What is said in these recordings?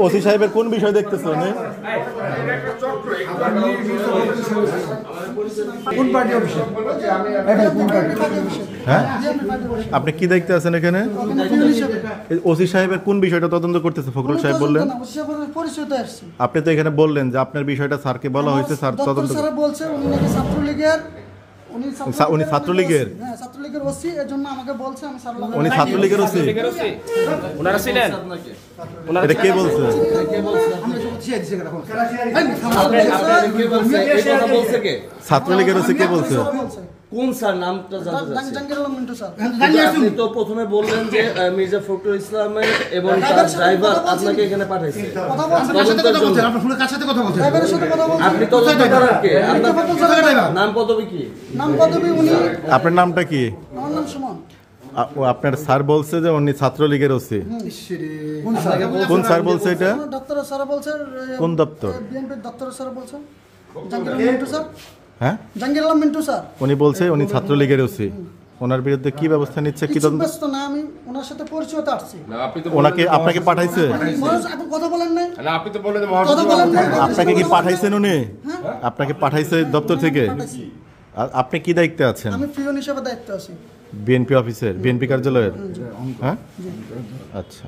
OC সাহেবের কোন বিষয় দেখতেছো? হ্যাঁ, আপনি কি দেখতে আছেন এখানে? ওসি সাহেবের কোন বিষয়টা তদন্ত করতেছে ফখরুল সাহেব বললেন? আপনি তো এখানে বললেন যে আপনার বিষয়টা স্যারকে বলা হয়েছে, স্যার তদন্ত বলছে। উনি ছাত্রলীগের ওসি, এর জন্য আমাকে বলছে আমি স্যার। উনি ছাত্রলীগের ওসি? ওনারা ছিলেন? এটা কে বলছে? ছাত্রলীগের ওসি কে বলছে? কোন স্যার নামটা জানতে চাচ্ছি? জাঙ্গির আলম মিন্টু স্যার। আপনি তো প্রথমে বললেন যে মির্জা ফখরুল ইসলামের এবং তার ড্রাইভার আপনাকে এখানে পাঠাইছে। আপনি তদন্ত করার কে? আপনার নাম পদবি কি? নাম পদবি উনি। আপনার নামটা কি? আমার নাম সুমন। আপনার স্যার বলছে যে উনি ছাত্রলীগের ওসি। কোন স্যার বলছে এটা? দপ্তর স্যার বলছে। কোন দপ্তর? বিএনপির দপ্তর স্যার বলছে। জাঙ্গির আলম মিন্টু স্যার। হ্যাঁ, জাঙ্গির আলম মিন্টু স্যার। উনি বলছে উনি ছাত্রলীগের ওসি। ওনার বিরুদ্ধে কি ব্যবস্থা নিচ্ছে? কি তদন্ত? না, আমি ওনার সাথে পরিচয়তে আসছি। ওনাকে আপনাকে পাঠাইছে? আপনি কথা বলেন নাই? না, আপনি তো বললেন আপনাকে কি পাঠাইছেন উনি? আপনাকে পাঠাইছে দপ্তর থেকে? আপনি কি দায়িত্বে আছেন? আমি পিওন হিসেবে দায়িত্বে আছি। বিএনপি অফিসের, বিএনপি কার্যালয়ের? হ্যাঁ, আচ্ছা।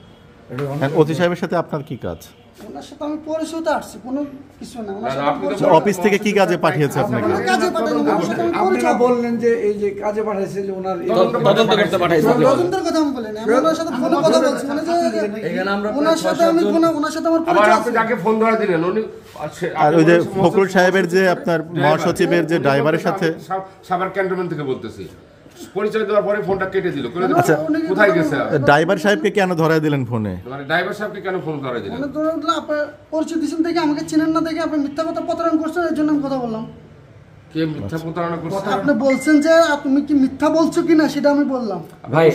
ওসি সাহেবের সাথে আপনার কি কাজ? ওনার সাথে আমি পরিচয়তে আসছি, কোনো কিছু না। অফিস থেকে কি কাজে পাঠিয়েছে আপনাকে? আপনারা বললেন যে এই যে কাজে পাঠাইছে যে ওনার তদন্ত করতে পাঠাইছে। তদন্তের কথা আমি বলিনি, আমি ওনার সাথে ফোনে কথা বলছি। মানে যে এখানে আমরা ওনার সাথে আমি ওনার সাথে আমার আবার পরিচয় আপনি আছে। যাকে ফোন ধরে দিলেন উনি আর ওই যে ফখরুল সাহেবের যে আপনার মহাসচিবের যে ড্রাইভারের সাথে সাভার ক্যান্টনমেন্ট থেকে বলতেছি, পরিচয় দেওয়ার পরে ফোনটা কেটে দিল। আচ্ছা, কোথায় গেছে? ড্রাইভার সাহেবকে কেন ধরায় দিলেন ফোনে? মানে ড্রাইভার সাহেবকে কেন ফোন ধরে দিলেন? মানে ধরে দিলাম আপনার পরিচয় দিয়েছেন দেখে, আমাকে চেনেন না দেখে আপনি মিথ্যা কথা প্রতারণা করছেন, এর জন্য আমি কথা বললাম। কে মিথ্যা প্রতারণা করছে? আপনি বলছেন যে তুমি কি মিথ্যা বলছো কিনা সেটা আমি বললাম। ভাই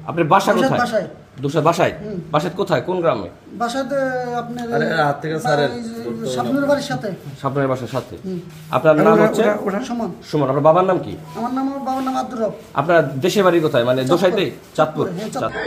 আপনার বাসা কোথায়? বাসায়। দুশার বাসায়? বাসায় কোথায়, কোন গ্রামে? বাসাতে আপনার হাত থেকে স্যারের স্বপ্নের বাড়ির সাথে। স্বপ্নের বাসার সাথে। আপনার নাম হচ্ছে সুমন। সুমন। আপনার বাবার নাম কি? আমার বাবার নাম আব্দুর রব। আপনার দেশের বাড়ি কোথায়? মানে দোসাইতে? চাঁদপুর। চাঁদপুর।